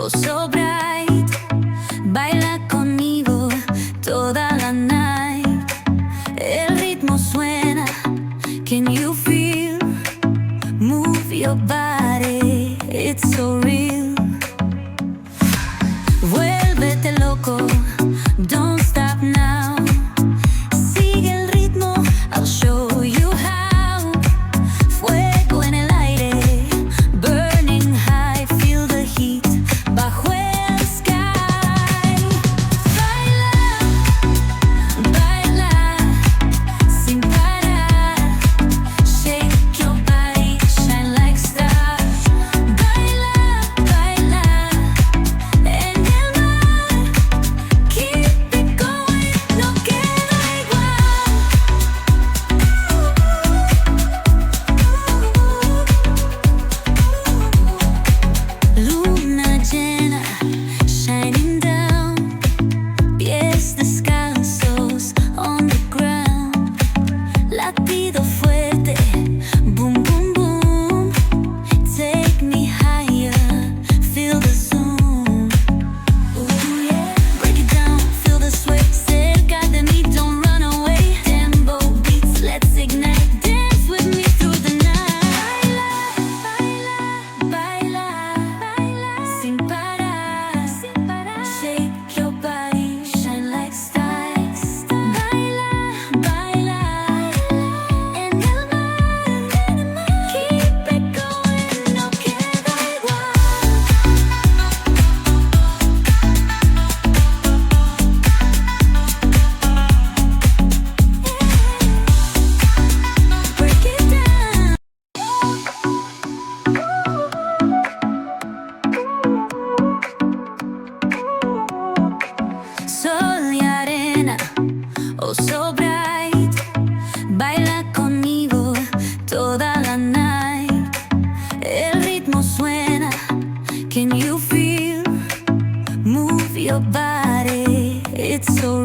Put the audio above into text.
oh so bright. Baila conmigo toda la night. El ritmo suena, can you feel? Move your body, it's so real. Vuélvete loco, don't stop now. Sigue el ritmo, I'll show you how. Fuego en el aire, burning high, feel the heat bajo el sky. Baila, baila, sin parar. Shake your body, shine like stars. Baila, baila, en el mar. Keep it going, no queda igual. Luna llena, shining down. Pies descalzos on the ground. Latido fuerte, boom, boom, boom. Take me higher, feel the zoom. Ooh, yeah. Break it down, feel the sway. Cerca de mí, don't run away. Tempo beats, let's ignite. Dance with me through the night. Baila, baila, baila, sin parar, sin parar. Shake your body, shine like stars. Baila, baila, en el mar. Keep it going, no queda igual. Break it down. Sol y arena, oh so bright. Baila conmigo toda la night. El ritmo suena, can you feel? Move your body, it's so